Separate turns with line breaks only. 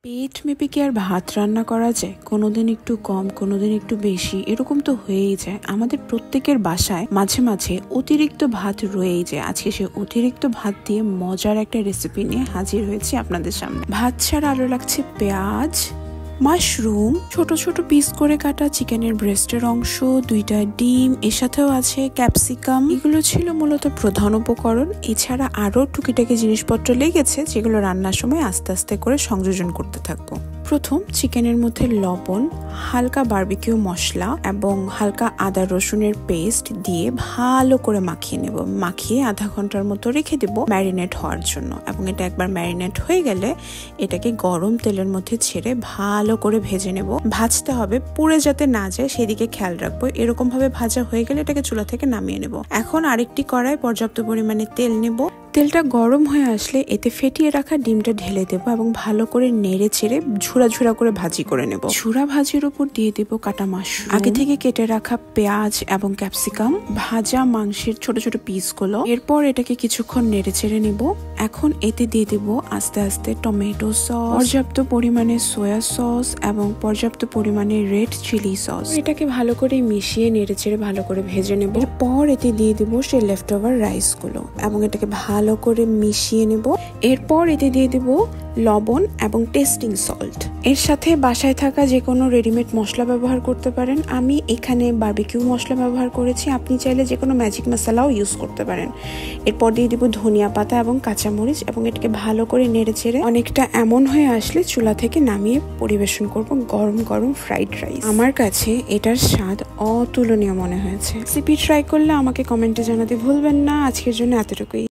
পেট মেপে কি আর ভাত রান্না করা যায়? কোনোদিন একটু কম, কোনোদিন একটু বেশি, এরকম তো হয়েই যায়। আমাদের প্রত্যেকের বাসায় মাঝে মাঝে অতিরিক্ত ভাত রয়েই যায়। আজকে সে অতিরিক্ত ভাত দিয়ে মজার একটা রেসিপি নিয়ে হাজির হয়েছি আপনাদের সামনে। ভাত ছাড়া আরো লাগছে পেঁয়াজ, মাশরুম, ছোট ছোট পিস করে কাটা চিকেনের ব্রেস্টের অংশ, 2টা ডিম, এর সাথেও আছে ক্যাপসিকাম। এগুলো ছিল মূলত প্রধান উপকরণ। এছাড়া আরো টুকিটাকি জিনিসপত্র লেগেছে, যেগুলো রান্নার সময় আস্তে আস্তে করে সংযোজন করতে থাকবো। প্রথম চিকেনের মধ্যে লবণ, হালকা বারবিকিউ মশলা এবং হালকা আদা রসুনের পেস্ট দিয়ে ভালো করে মাখিয়ে নেব। মাখিয়ে আধা ঘন্টার মতো রেখে দেব ম্যারিনেট হওয়ার জন্য। এবং এটা একবার ম্যারিনেট হয়ে গেলে এটাকে গরম তেলের মধ্যে ছেড়ে ভালো করে ভেজে নেব। ভাজতে হবে, পুড়ে যাতে না যায় সেদিকে খেয়াল রাখবো। এরকম ভাবে ভাজা হয়ে গেলে এটাকে চুলা থেকে নামিয়ে নেব। এখন আরেকটি কড়াই পর্যাপ্ত পরিমাণে তেল নেব। তেলটা গরম হয়ে আসলে এতে ফেটিয়ে রাখা ডিমটা ঢেলে দেবো এবং ভালো করে নেড়ে চেড়ে ঝুরা ঝুরা করে ভাজি করে নেব। ঝুরা ভাজির উপর দিয়ে দেব কাটা মাশরুম, আগে থেকে কেটে রাখা পেঁয়াজ এবং ক্যাপসিকাম, ভাজা মাংসের ছোট ছোট পিসগুলো। এরপর এটাকে কিছুক্ষণ নেড়ে চেড়ে নেব। এখন এতে দিয়ে দেব আস্তে আস্তে টমেটো সস, পর্যাপ্ত পরিমাণে সয়া সস এবং পর্যাপ্ত পরিমাণে রেড চিলি সস। এটাকে ভালো করে মিশিয়ে নেড়ে চেড়ে ভালো করে ভেজে নেব। এরপর এতে দিয়ে দেব সেই লেফট ওভার রাইস গুলো এবং এটাকে ভালো করে মিশিয়ে নেব। এরপর এতে দিয়ে দেব লবণ এবং টেস্টিং সল্ট। এর সাথে বাসায় থাকা যে কোনো রেডিমেড মশলা ব্যবহার করতে পারেন। আমি এখানে বারবিকিউ মশলা ব্যবহার করেছি, আপনি চাইলে যে কোনো ম্যাজিক মশলাও ইউজ করতে পারেন। এরপর দিয়ে দেব ধনিয়া পাতা এবং কাঁচামরিচ এবং এটাকে ভালো করে নেড়ে চেড়ে অনেকটা এমন হয়ে আসলে চুলা থেকে নামিয়ে পরিবেশন করব গরম গরম ফ্রাইড রাইস। আমার কাছে এটার স্বাদ অতুলনীয় মনে হয়েছে। রেসিপি ট্রাই করলে আমাকে কমেন্টে জানাতে ভুলবেন না। আজকের জন্য এতটুকুই।